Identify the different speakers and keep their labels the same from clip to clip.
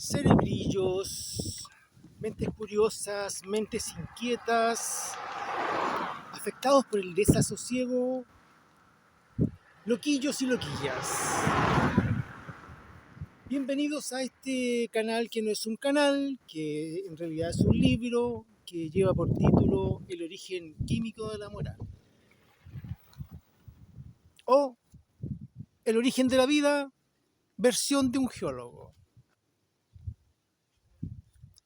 Speaker 1: cerebrillos, mentes curiosas, mentes inquietas, afectados por el desasosiego, loquillos y loquillas. Bienvenidos a este canal que no es un canal, que en realidad es un libro que lleva por título El origen químico de la moral. O El origen de la vida, versión de un geólogo.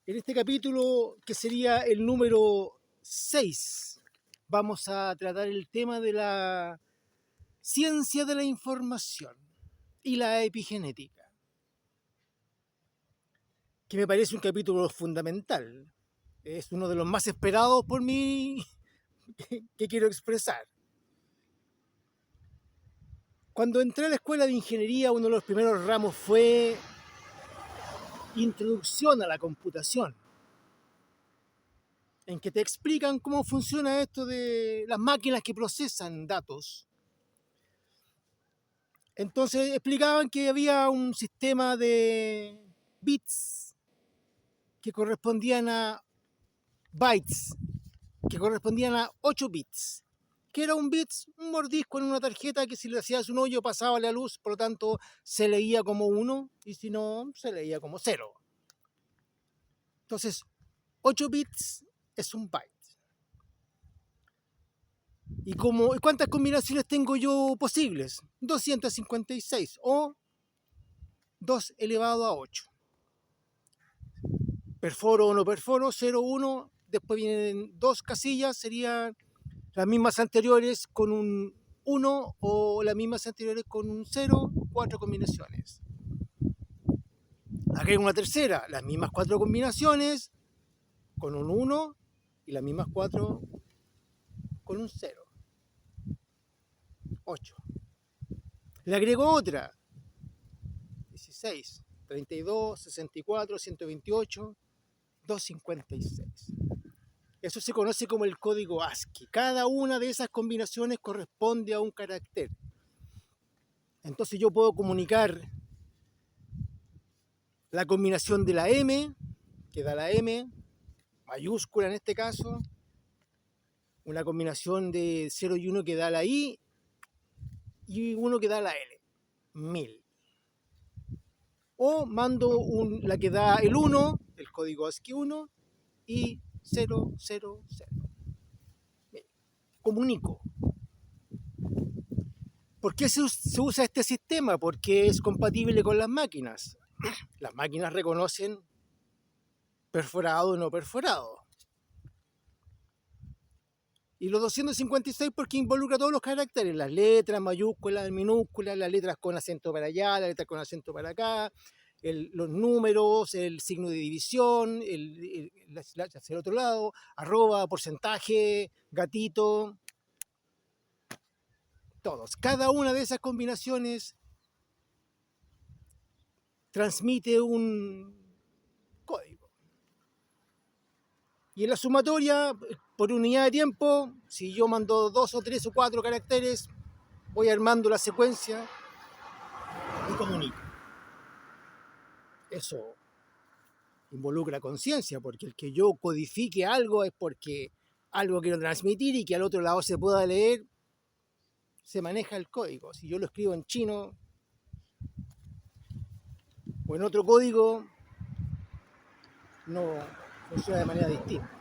Speaker 1: En este capítulo, que sería el número 6, vamos a tratar el tema de la ciencia de la información y la epigenética, que me parece un capítulo fundamental. Es uno de los más esperados por mí que quiero expresar. Cuando entré a la escuela de ingeniería, uno de los primeros ramos fue Introducción a la computación, en que te explican cómo funciona esto de las máquinas que procesan datos. Entonces explicaban que había un sistema de bits que correspondían a bytes, que correspondían a 8 bits, que era un bit, un mordisco en una tarjeta que si le hacías un hoyo pasaba la luz, por lo tanto se leía como 1 y si no, se leía como 0. Entonces, 8 bits es un byte. ¿Y cuántas combinaciones tengo yo posibles? 256 o 2 elevado a 8. Perforo o no perforo, 0, 1. Después vienen dos casillas, serían las mismas anteriores con un 1 o las mismas anteriores con un 0, 4 combinaciones. Agrego una tercera, las mismas 4 combinaciones con un 1 y las mismas 4 con un 0. 8. Le agrego otra, 16, 32, 64, 128, 256. Eso se conoce como el código ASCII. Cada una de esas combinaciones corresponde a un carácter. Entonces yo puedo comunicar la combinación de la M, que da la M, mayúscula en este caso, una combinación de 0 y 1 que da la I, y 1 que da la L, 1000. O mando la que da el 1, el código ASCII 1, y 0, 0, 0. Comunico. ¿Por qué se usa este sistema? Porque es compatible con las máquinas. Las máquinas reconocen perforado o no perforado. Y los 256 porque involucra todos los caracteres, las letras, mayúsculas, minúsculas, las letras con acento para allá, las letras con acento para acá, los números, el signo de división, hacia el otro lado, arroba, porcentaje, gatito, todos. Cada una de esas combinaciones transmite un código. Y en la sumatoria, por unidad de tiempo, si yo mando 2 o 3 o 4 caracteres, voy armando la secuencia y comunico. Eso involucra conciencia, porque el que yo codifique algo es porque algo quiero transmitir y que al otro lado se pueda leer, se maneja el código. Si yo lo escribo en chino o en otro código, no funciona de manera distinta.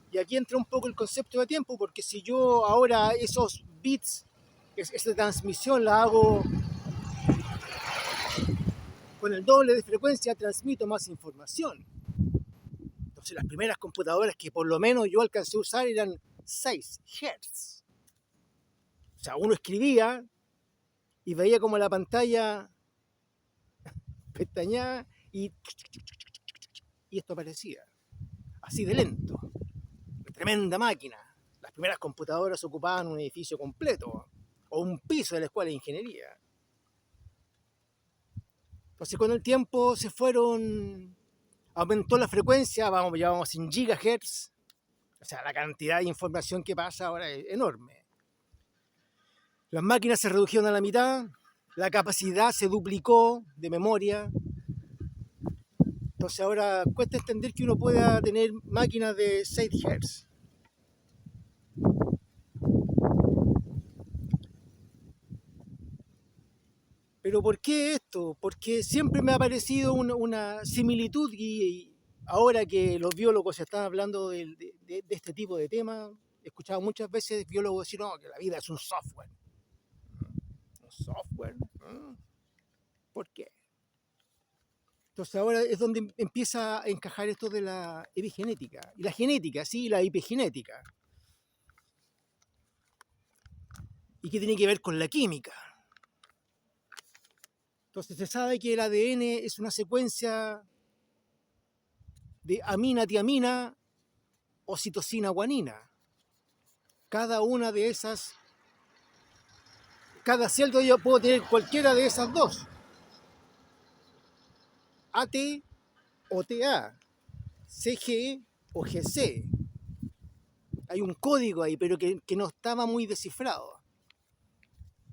Speaker 1: Y aquí entra un poco el concepto de tiempo, porque si yo ahora esos bits, esa transmisión la hago con el doble de frecuencia, transmito más información. Entonces las primeras computadoras que por lo menos yo alcancé a usar eran 6 Hz. O sea, uno escribía y veía como la pantalla pestañeaba y esto aparecía. Así de lento. Una tremenda máquina. Las primeras computadoras ocupaban un edificio completo o un piso de la escuela de ingeniería. Entonces con el tiempo aumentó la frecuencia, ya vamos en gigahertz. O sea, la cantidad de información que pasa ahora es enorme. Las máquinas se redujeron a la mitad, la capacidad se duplicó de memoria. Entonces ahora cuesta entender que uno pueda tener máquinas de 6 Hz. Pero ¿por qué esto? Porque siempre me ha parecido una similitud y ahora que los biólogos están hablando de este tipo de temas, he escuchado muchas veces biólogos decir, no, que la vida es un software. ¿Un software? ¿Por qué? Entonces ahora es donde empieza a encajar esto de la epigenética. Y la genética, sí, la epigenética. Y que tiene que ver con la química. Entonces se sabe que el ADN es una secuencia de amina-tiamina o citosina-guanina. Cada una de esas, cada celda yo puedo tener cualquiera de esas dos. AT o TA, CG o GC. Hay un código ahí, pero que no estaba muy descifrado.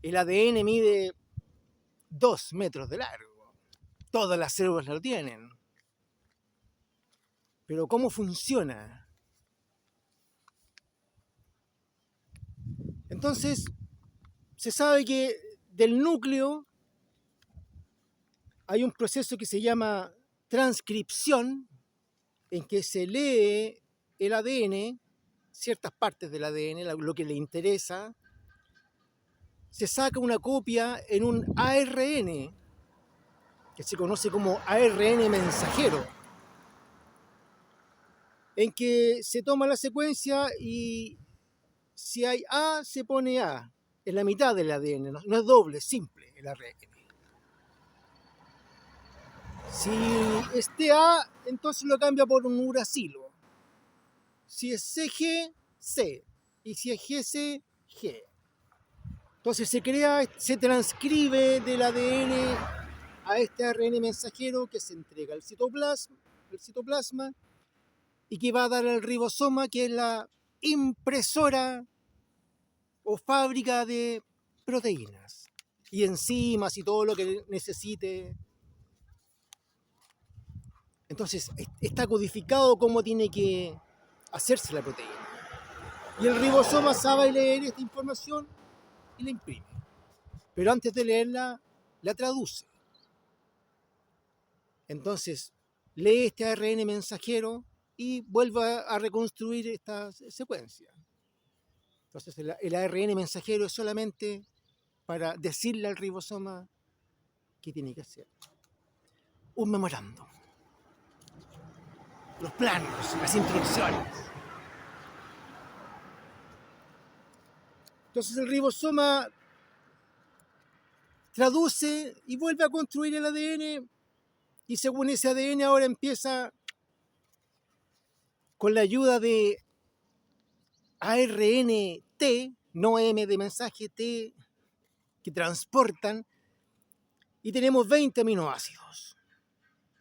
Speaker 1: El ADN mide 2 metros de largo. Todas las células lo tienen. Pero ¿cómo funciona? Entonces, se sabe que del núcleo hay un proceso que se llama transcripción, en que se lee el ADN, ciertas partes del ADN, lo que le interesa, se saca una copia en un ARN, que se conoce como ARN mensajero, en que se toma la secuencia y si hay A, se pone A, en la mitad del ADN, no es doble, es simple el ARN. Si es TA, entonces lo cambia por un uracilo. Si es CG, C. Y si es GC, G. Entonces se transcribe del ADN a este ARN mensajero que se entrega al citoplasma y que va a dar al ribosoma, que es la impresora o fábrica de proteínas y enzimas y todo lo que necesite. Entonces está codificado cómo tiene que hacerse la proteína. Y el ribosoma sabe leer esta información y la imprime. Pero antes de leerla, la traduce. Entonces, lee este ARN mensajero y vuelve a reconstruir esta secuencia. Entonces, el ARN mensajero es solamente para decirle al ribosoma qué tiene que hacer. Un memorándum. Los planos, las instrucciones. Entonces el ribosoma traduce y vuelve a construir el ADN y según ese ADN ahora empieza con la ayuda de ARNT, no M de mensaje, T, que transportan, y tenemos 20 aminoácidos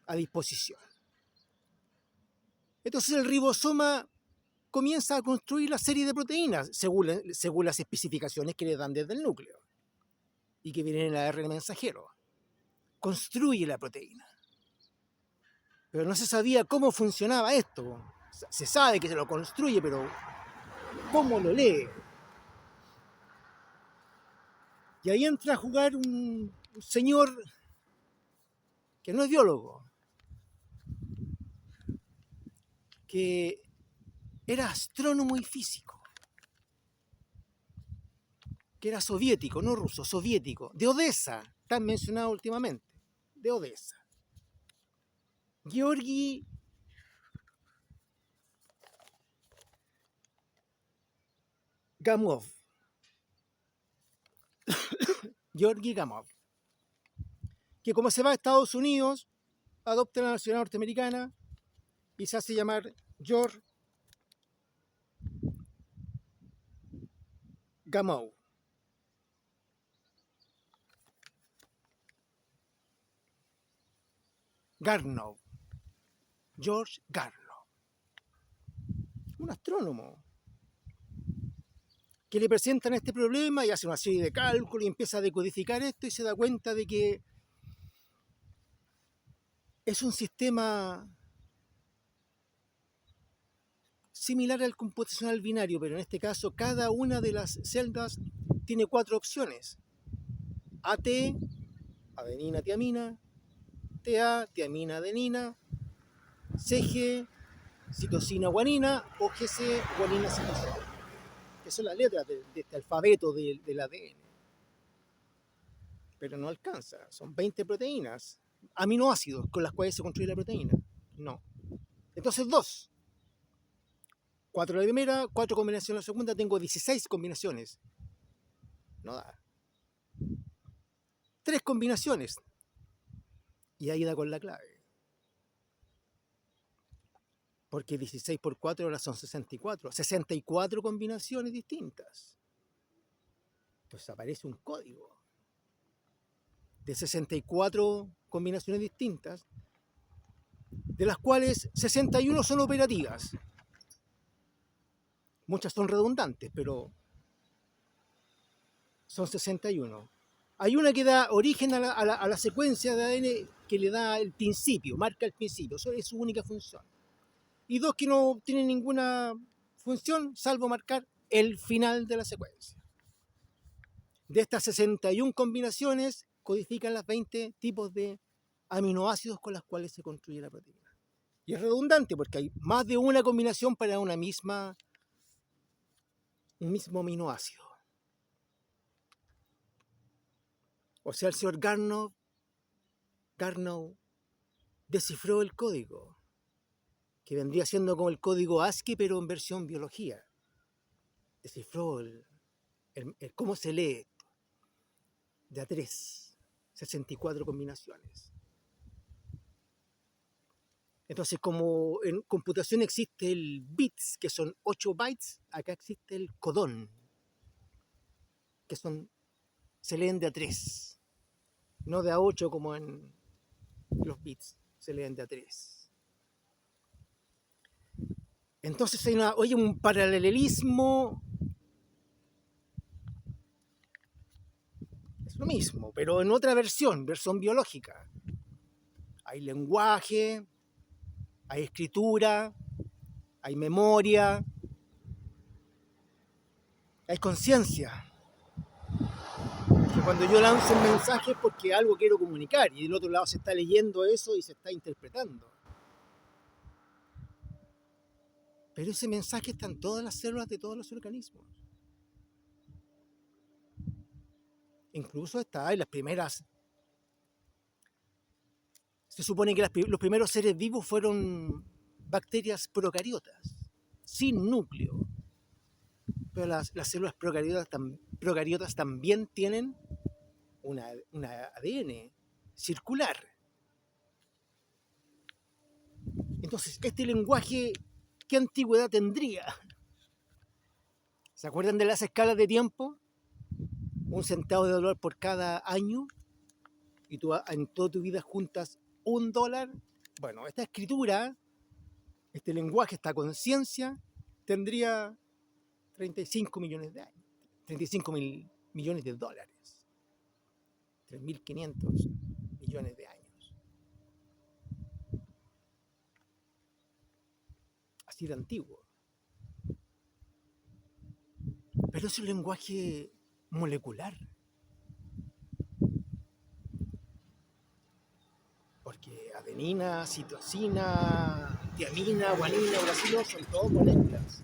Speaker 1: a disposición. Entonces el ribosoma comienza a construir la serie de proteínas según las especificaciones que le dan desde el núcleo y que vienen en el ARN mensajero. Construye la proteína. Pero no se sabía cómo funcionaba esto. Se sabe que se lo construye, pero ¿cómo lo lee? Y ahí entra a jugar un señor que no es biólogo, que era astrónomo y físico, que era soviético, no ruso, soviético, de Odessa, tan mencionado últimamente, de Odessa. Georgi Gamov. Georgi Gamov. Que como se va a Estados Unidos, adopta la nacionalidad norteamericana y se hace llamar George Gamow. Garnow. George Garnow. Un astrónomo. que le presentan este problema y hace una serie de cálculos y empieza a decodificar esto y se da cuenta de que es un sistema similar al computacional binario, pero en este caso cada una de las celdas tiene 4 opciones. AT, adenina, tiamina, TA, tiamina, adenina, CG, citosina, guanina o GC, guanina, citosina, que son las letras de este alfabeto del ADN. Pero no alcanza, son 20 proteínas, aminoácidos con las cuales se construye la proteína. No. Entonces 2. 4 la primera, 4 combinaciones la segunda, tengo 16 combinaciones. No da. 3 combinaciones. Y ahí da con la clave. Porque 16 por 4 ahora son 64. 64 combinaciones distintas. Entonces aparece un código de 64 combinaciones distintas, de las cuales 61 son operativas. Muchas son redundantes, pero son 61. Hay una que da origen a la secuencia de ADN que le da el principio, marca el principio, eso es su única función. Y 2 que no tienen ninguna función, salvo marcar el final de la secuencia. De estas 61 combinaciones, codifican las 20 tipos de aminoácidos con las cuales se construye la proteína. Y es redundante porque hay más de una combinación para un mismo aminoácido. O sea, el señor Garnow descifró el código, que vendría siendo como el código ASCII, pero en versión biología. Descifró el cómo se lee de a 3, 64 combinaciones. Entonces, como en computación existe el bits, que son 8 bytes, acá existe el codón, que se leen de a 3, no de a 8 como en los bits, se leen de a 3. Entonces hay un paralelismo, es lo mismo, pero en otra versión biológica. Hay lenguaje, hay escritura, hay memoria, hay conciencia. Que cuando yo lanzo un mensaje es porque algo quiero comunicar y del otro lado se está leyendo eso y se está interpretando. Pero ese mensaje está en todas las células de todos los organismos. Incluso está en las primeras. Se supone que los primeros seres vivos fueron bacterias procariotas, sin núcleo. Pero las células procariotas también tienen una ADN circular. Entonces, este lenguaje, ¿qué antigüedad tendría? ¿Se acuerdan de las escalas de tiempo? 1 centavo de dólar por cada año, y tú en toda tu vida juntas $1. Bueno, esta escritura, este lenguaje, esta conciencia, tendría 35 millones de años, 35 mil millones de dólares, 3.500 millones de años. Así de antiguo. Pero es un lenguaje molecular. Porque adenina, citosina, tiamina, guanina, uracilo son todas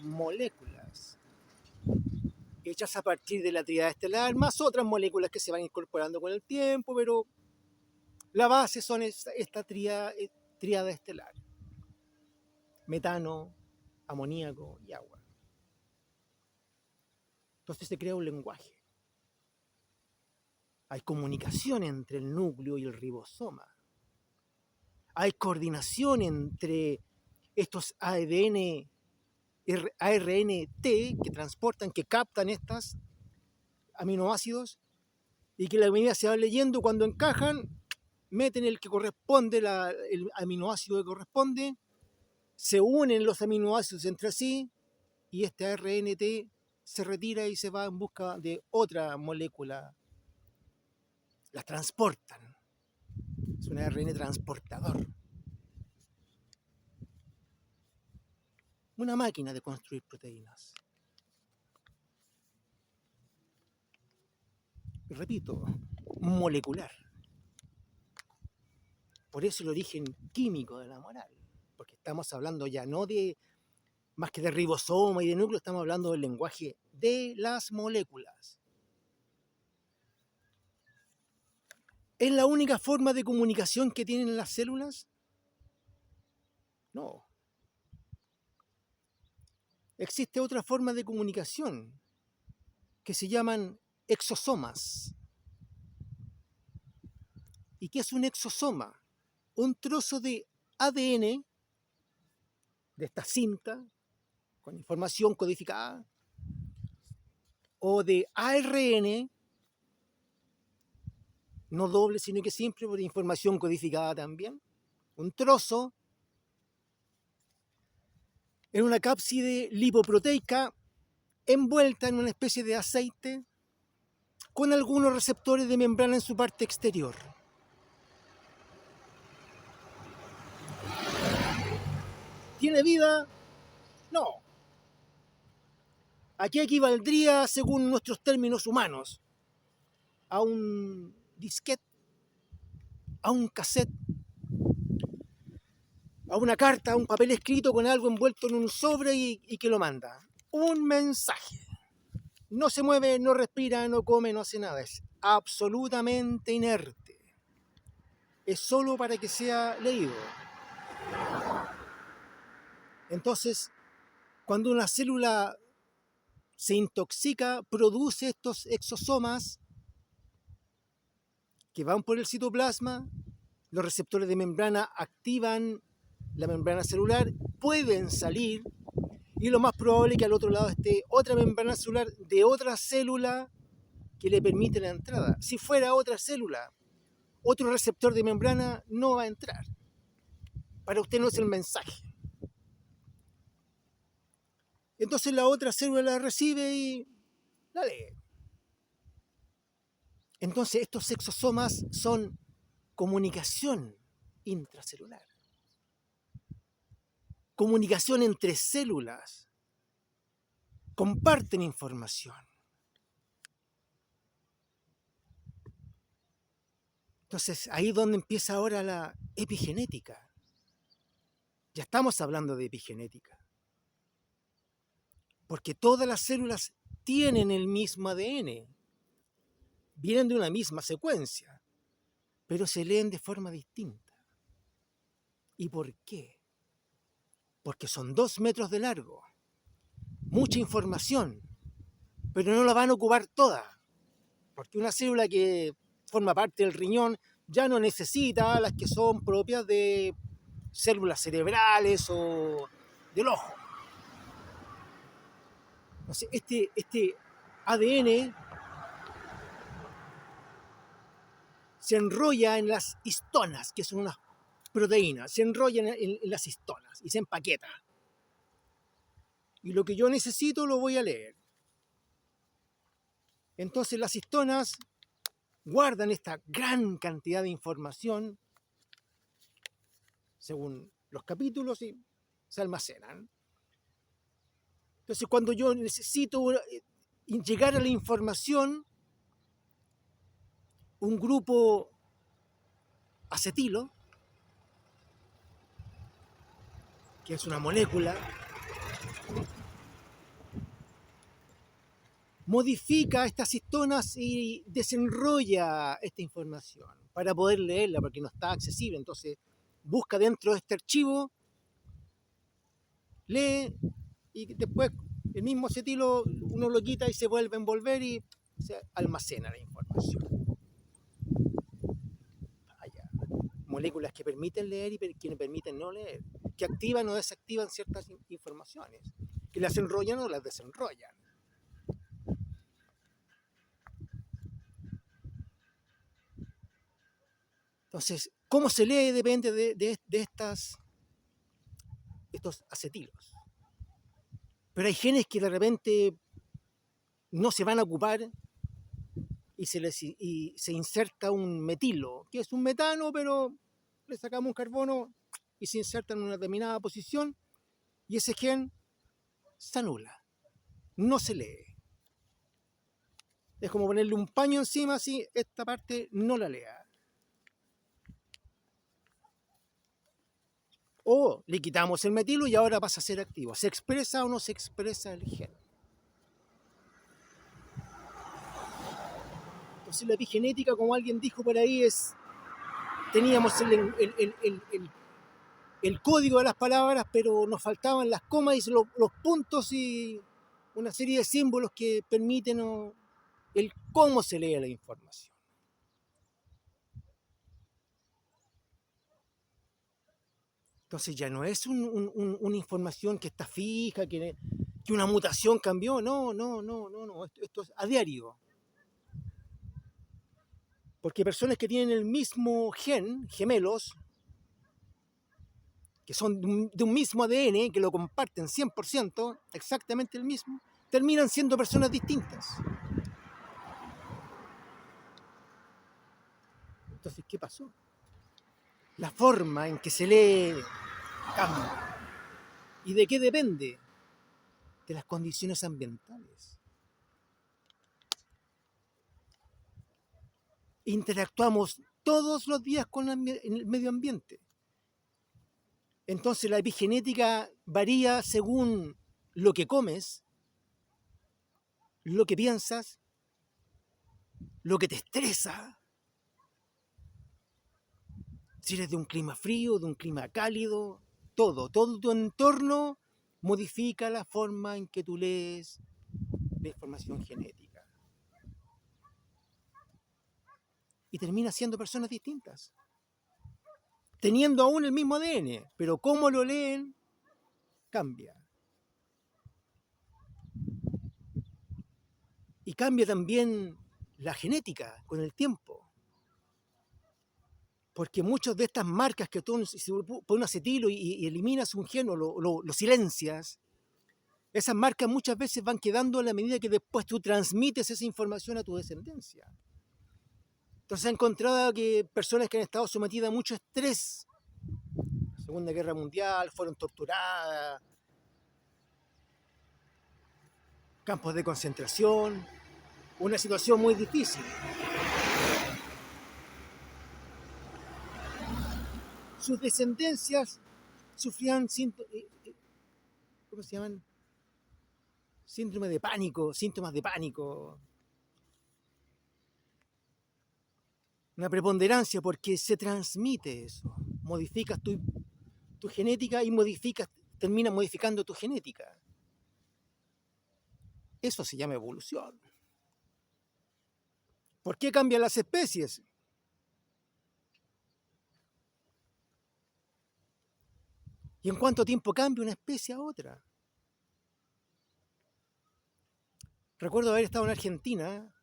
Speaker 1: moléculas hechas a partir de la tríada estelar, más otras moléculas que se van incorporando con el tiempo, pero la base son esta tríada estelar: metano, amoníaco y agua. Entonces se crea un lenguaje. Hay comunicación entre el núcleo y el ribosoma. Hay coordinación entre estos ARNT que transportan, que captan estos aminoácidos y que la medida se va leyendo. Cuando encajan, meten el que corresponde, el aminoácido que corresponde, se unen los aminoácidos entre sí y este ARNT se retira y se va en busca de otra molécula. La transportan. Es un ARN transportador. Una máquina de construir proteínas. Y repito, molecular. Por eso el origen químico de la moral. Porque estamos hablando ya no de más que de ribosoma y de núcleo, estamos hablando del lenguaje de las moléculas. ¿Es la única forma de comunicación que tienen las células? No. Existe otra forma de comunicación que se llaman exosomas. ¿Y qué es un exosoma? Un trozo de ADN de esta cinta con información codificada o de ARN, no doble sino que simple, por información codificada también, un trozo en una cápside lipoproteica envuelta en una especie de aceite con algunos receptores de membrana en su parte exterior. ¿Tiene vida? No. ¿A qué equivaldría, según nuestros términos humanos? ¿A un disquete? ¿A un cassette? ¿A una carta? ¿A un papel escrito con algo envuelto en un sobre y que lo manda? Un mensaje. No se mueve, no respira, no come, no hace nada. Es absolutamente inerte. Es solo para que sea leído. Entonces, cuando una célula se intoxica, produce estos exosomas que van por el citoplasma, los receptores de membrana activan la membrana celular, pueden salir y lo más probable es que al otro lado esté otra membrana celular de otra célula que le permite la entrada. Si fuera otra célula, otro receptor de membrana no va a entrar. Para usted no es el mensaje. Entonces la otra célula la recibe y la lee. Entonces estos exosomas son comunicación intracelular. Comunicación entre células. Comparten información. Entonces ahí es donde empieza ahora la epigenética. Ya estamos hablando de epigenética. Porque todas las células tienen el mismo ADN. Vienen de una misma secuencia, pero se leen de forma distinta. ¿Y por qué? Porque son 2 metros de largo, mucha información, pero no la van a ocupar toda, porque una célula que forma parte del riñón ya no necesita las que son propias de células cerebrales o del ojo. Entonces, este ADN se enrolla en las histonas, que son unas proteínas, se enrolla en las histonas y se empaqueta. Y lo que yo necesito lo voy a leer. Entonces las histonas guardan esta gran cantidad de información según los capítulos y se almacenan. Entonces cuando yo necesito llegar a la información, un grupo acetilo, que es una molécula, modifica estas histonas y desenrolla esta información para poder leerla, porque no está accesible. Entonces busca dentro de este archivo, lee y después el mismo acetilo uno lo quita y se vuelve a envolver y se almacena la información. Allá. Moléculas que permiten leer y que permiten no leer, que activan o desactivan ciertas informaciones, que las enrollan o las desenrollan. Entonces, cómo se lee depende de estos acetilos. Pero hay genes que de repente no se van a ocupar y se inserta un metilo, que es un metano, pero le sacamos un carbono y se inserta en una determinada posición y ese gen se anula, no se lee. Es como ponerle un paño encima, así, esta parte no la lea. O le quitamos el metilo y ahora pasa a ser activo. ¿Se expresa o no se expresa el gen? Entonces la epigenética, como alguien dijo por ahí, teníamos el código de las palabras, pero nos faltaban las comas y los puntos y una serie de símbolos que permiten el cómo se lee la información. Entonces ya no es una información que está fija, que una mutación cambió. No. Esto es a diario. Porque personas que tienen el mismo gen, gemelos, que son de un mismo ADN, que lo comparten 100%, exactamente el mismo, terminan siendo personas distintas. Entonces, ¿qué pasó? La forma en que se lee cambia. ¿Y de qué depende? De las condiciones ambientales. Interactuamos todos los días con el medio ambiente. Entonces la epigenética varía según lo que comes, lo que piensas, lo que te estresa. Si eres de un clima frío, de un clima cálido, todo tu entorno modifica la forma en que tú lees la información genética. Y terminas siendo personas distintas, teniendo aún el mismo ADN, pero cómo lo leen cambia. Y cambia también la genética con el tiempo. Porque muchas de estas marcas que tú, si pones un acetilo y eliminas un gen o lo silencias, esas marcas muchas veces van quedando a la medida que después tú transmites esa información a tu descendencia. Entonces se ha encontrado que personas que han estado sometidas a mucho estrés, la Segunda Guerra Mundial, fueron torturadas, campos de concentración, una situación muy difícil. Sus descendencias sufrían ¿cómo se llaman? Síndrome de pánico, síntomas de pánico. Una preponderancia porque se transmite eso. Modificas tu genética y terminas modificando tu genética. Eso se llama evolución. ¿Por qué cambian las especies? ¿Y en cuánto tiempo cambia una especie a otra? Recuerdo haber estado en Argentina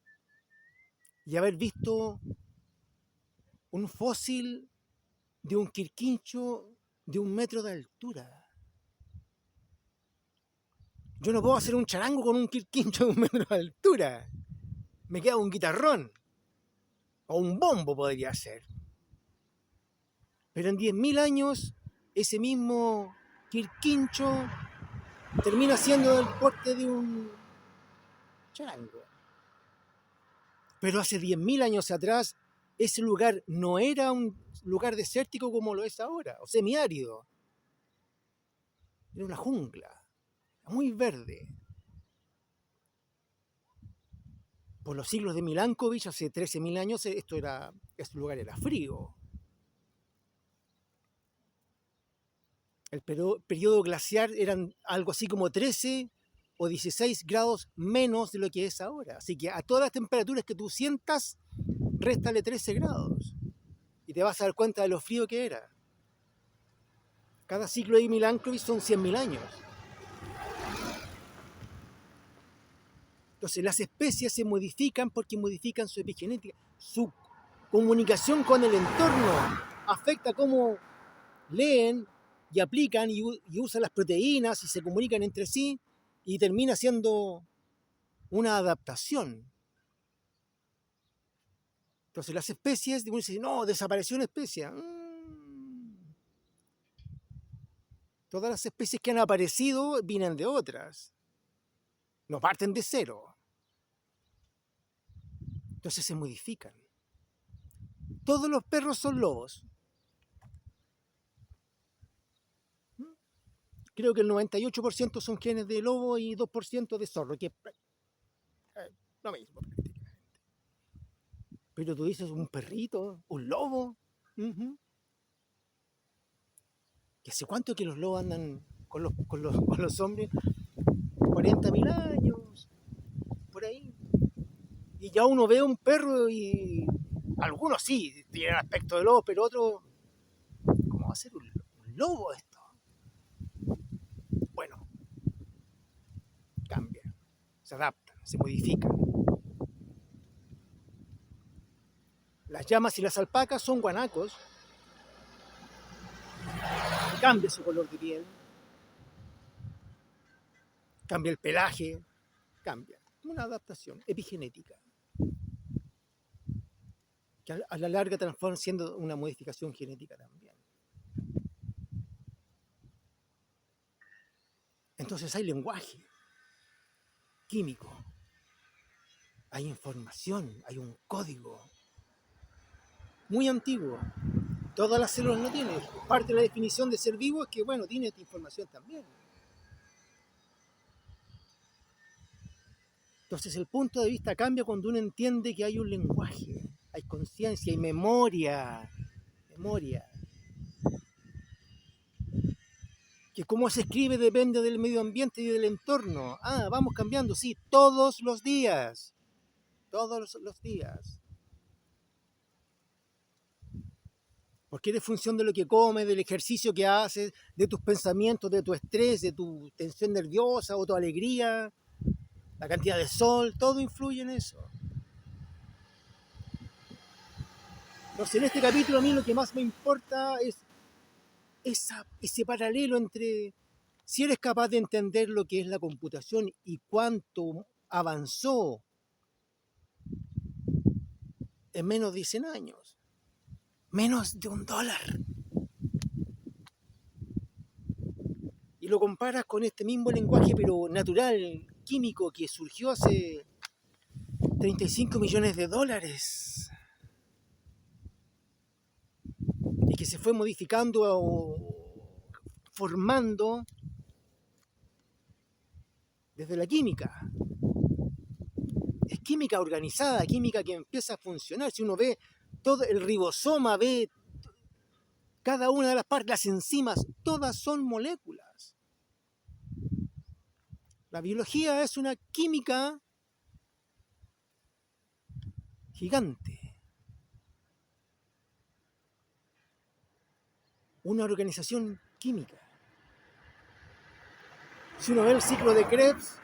Speaker 1: y haber visto un fósil de un quirquincho de 1 metro de altura. Yo no puedo hacer un charango con un quirquincho de 1 metro de altura. Me queda un guitarrón. O un bombo podría ser. Pero en 10.000 años, ese mismo quirquincho termina siendo del porte de un charango. Pero hace 10.000 años atrás, ese lugar no era un lugar desértico como lo es ahora, o semiárido. Era una jungla, muy verde. Por los siglos de Milankovitch, hace 13.000 años, este lugar era frío. El periodo glaciar eran algo así como 13 o 16 grados menos de lo que es ahora. Así que a todas las temperaturas que tú sientas, réstale 13 grados. Y te vas a dar cuenta de lo frío que era. Cada ciclo de Milankovitch son 100.000 años. Entonces las especies se modifican porque modifican su epigenética. Su comunicación con el entorno afecta cómo leen y aplican y usan las proteínas y se comunican entre sí y termina siendo una adaptación. Entonces las especies, uno dice, no, desapareció una especie. Todas las especies que han aparecido vienen de otras. No parten de cero. Entonces se modifican. Todos los perros son lobos. Creo que el 98% son genes de lobo y 2% de zorro, que es lo mismo prácticamente. Pero tú dices un perrito, un lobo. Que hace cuánto que los lobos andan con los hombres, 40.000 años, por ahí. Y ya uno ve un perro y algunos sí tienen aspecto de lobo, pero otros, ¿cómo va a ser un lobo esto? Bueno, cambia, se adaptan, se modifican. Las llamas y las alpacas son guanacos, cambia su color de piel, cambia el pelaje, cambia. Una adaptación epigenética, que a la larga transforma siendo una modificación genética también. Entonces hay lenguaje químico, hay información, hay un código muy antiguo. Todas las células no tienen. Parte de la definición de ser vivo es que, bueno, tiene esta información también. Entonces el punto de vista cambia cuando uno entiende que hay un lenguaje, hay conciencia, hay memoria. Que cómo se escribe depende del medio ambiente y del entorno. Vamos cambiando, sí, todos los días. Todos los días. Porque eres función de lo que comes, del ejercicio que haces, de tus pensamientos, de tu estrés, de tu tensión nerviosa o tu alegría, la cantidad de sol, todo influye en eso. Entonces, en este capítulo a mí lo que más me importa es ese paralelo entre si eres capaz de entender lo que es la computación y cuánto avanzó en menos de 100 años. Menos de $1. Y lo comparas con este mismo lenguaje, pero natural, químico, que surgió hace 35 millones de dólares y que se fue modificando o formando desde la química. Es química organizada, química que empieza a funcionar. Si uno ve todo el ribosoma, ve cada una de las partes, las enzimas, todas son moléculas. La biología es una química gigante. Una organización química. Si uno ve el ciclo de Krebs,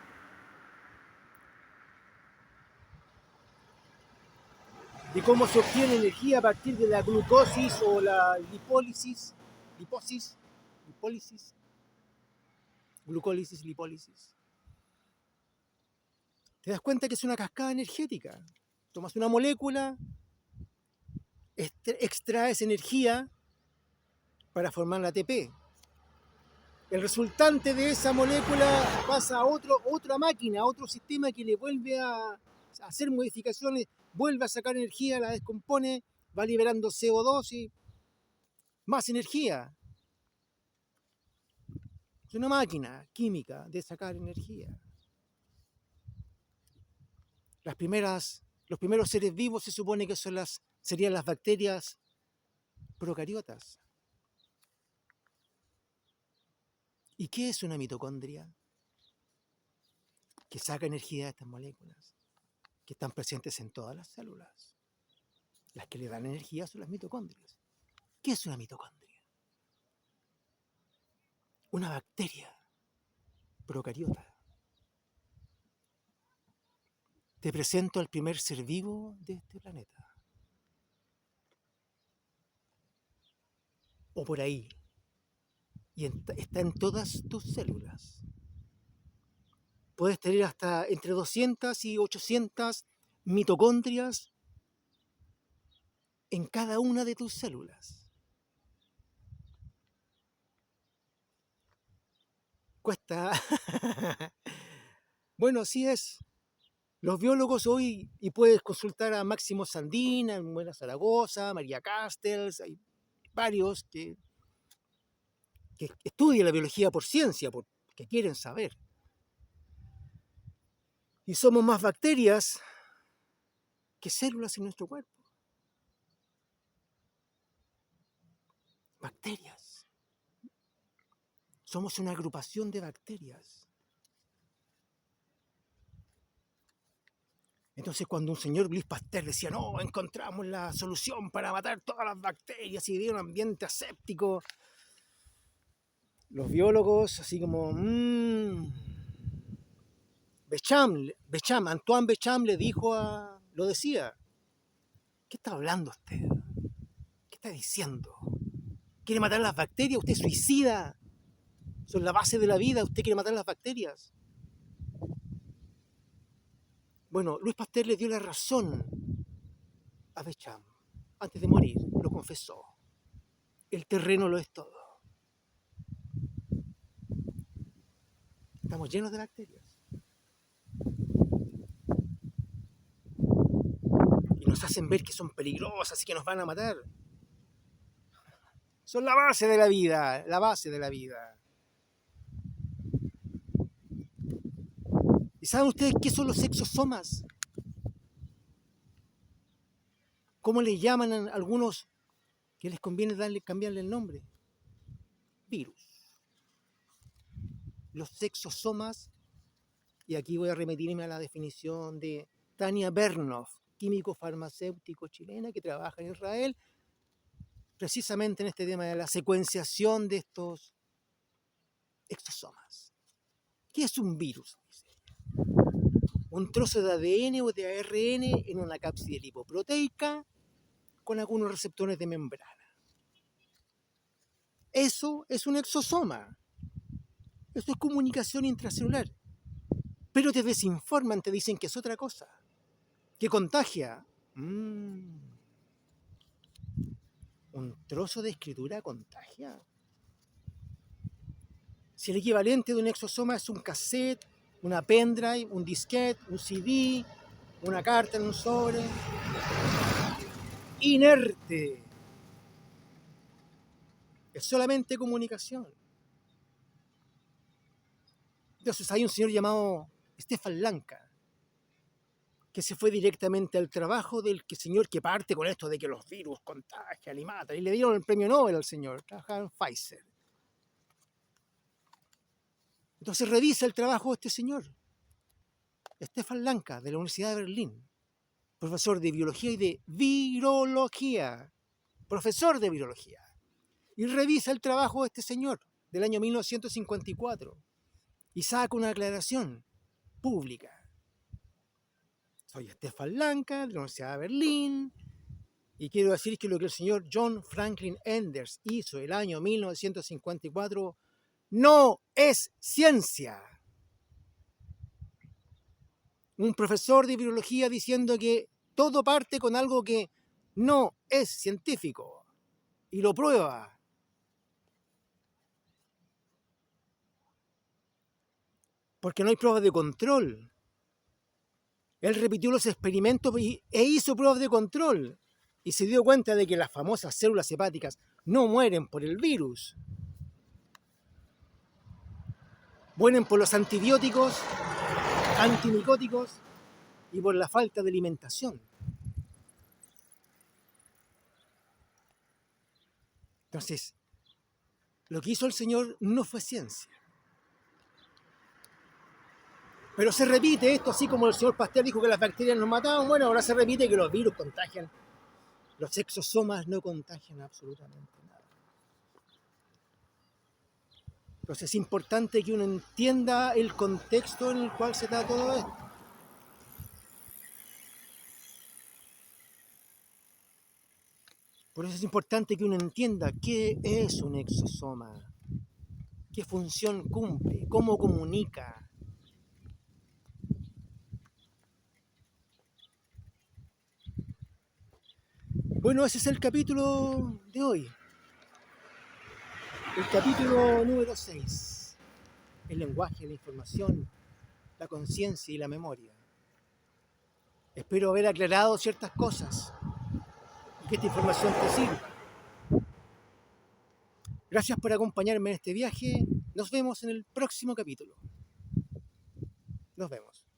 Speaker 1: de cómo se obtiene energía a partir de la glucosis o la lipólisis, glucólisis, lipólisis. Te das cuenta que es una cascada energética. Tomas una molécula, extraes energía para formar la ATP. El resultante de esa molécula pasa a otra máquina, a otro sistema que le vuelve a hacer modificaciones, vuelve a sacar energía, la descompone, va liberando CO2 y más energía. Es una máquina química de sacar energía. Los primeros seres vivos se supone que serían las bacterias procariotas. ¿Y qué es una mitocondria? Que saca energía de estas moléculas, que están presentes en todas las células. Las que le dan energía son las mitocondrias. ¿Qué es una mitocondria? Una bacteria procariota. Te presento al primer ser vivo de este planeta. O por ahí. Y está en todas tus células. puedes tener hasta entre 200 y 800 mitocondrias en cada una de tus células. Cuesta. Bueno, así es. Los biólogos hoy, y puedes consultar a Máximo Sandina, en Buena Zaragoza, María Castells, hay varios que estudian la biología por ciencia, porque quieren saber. Y somos más bacterias que células en nuestro cuerpo. Bacterias. Somos una agrupación de bacterias. Entonces, cuando un señor Luis Pasteur decía, no, encontramos la solución para matar todas las bacterias y vivir en un ambiente aséptico, los biólogos, así como, Antoine Béchamp le dijo lo decía, ¿qué está hablando usted? ¿Qué está diciendo? ¿Quiere matar las bacterias? Usted es suicida. Son la base de la vida. ¿Usted quiere matar las bacterias? Bueno, Luis Pasteur le dio la razón a Béchamp. Antes de morir, lo confesó. El terreno lo es todo. Estamos llenos de bacterias. Y nos hacen ver que son peligrosas y que nos van a matar. Son la base de la vida, la base de la vida. ¿Y saben ustedes qué son los exosomas? ¿Cómo le llaman a algunos que les conviene cambiarle el nombre? Virus. Los exosomas, y aquí voy a remitirme a la definición de Tania Bernoff, químico farmacéutico chilena que trabaja en Israel, precisamente en este tema de la secuenciación de estos exosomas. ¿Qué es un virus? Un trozo de ADN o de ARN en una cápside lipoproteica con algunos receptores de membrana. Eso es un exosoma. Eso es comunicación intracelular. Pero te desinforman, te dicen que es otra cosa, que contagia. ¿Un trozo de escritura contagia? Si el equivalente de un exosoma es un cassette, una pendrive, un disquete, un CD, una carta en un sobre, inerte. Es solamente comunicación. Entonces hay un señor llamado Stefan Lanka, que se fue directamente al trabajo del señor que parte con esto de que los virus contagian y matan, y le dieron el premio Nobel al señor, trabajaba en Pfizer. Entonces revisa el trabajo de este señor, Stefan Lanka, de la Universidad de Berlín, profesor de biología y de virología, profesor de virología, y revisa el trabajo de este señor del año 1954 y saca una aclaración pública. Soy Stefan Lanka, de la Universidad de Berlín, y quiero decir que lo que el señor John Franklin Enders hizo el año 1954 no es ciencia. Un profesor de virología diciendo que todo parte con algo que no es científico, y lo prueba. Porque no hay pruebas de control. Él repitió los experimentos e hizo pruebas de control y se dio cuenta de que las famosas células hepáticas no mueren por el virus. Mueren por los antibióticos, antimicóticos y por la falta de alimentación. Entonces, lo que hizo el señor no fue ciencia. Pero se repite esto, así como el señor Pasteur dijo que las bacterias nos mataban, bueno, ahora se repite que los virus contagian. Los exosomas no contagian absolutamente nada. Entonces es importante que uno entienda el contexto en el cual se da todo esto. Por eso es importante que uno entienda qué es un exosoma, qué función cumple, cómo comunica. Bueno, ese es el capítulo de hoy. El capítulo número 6. El lenguaje, la información, la conciencia y la memoria. Espero haber aclarado ciertas cosas y que esta información te sirva. Gracias por acompañarme en este viaje. Nos vemos en el próximo capítulo. Nos vemos.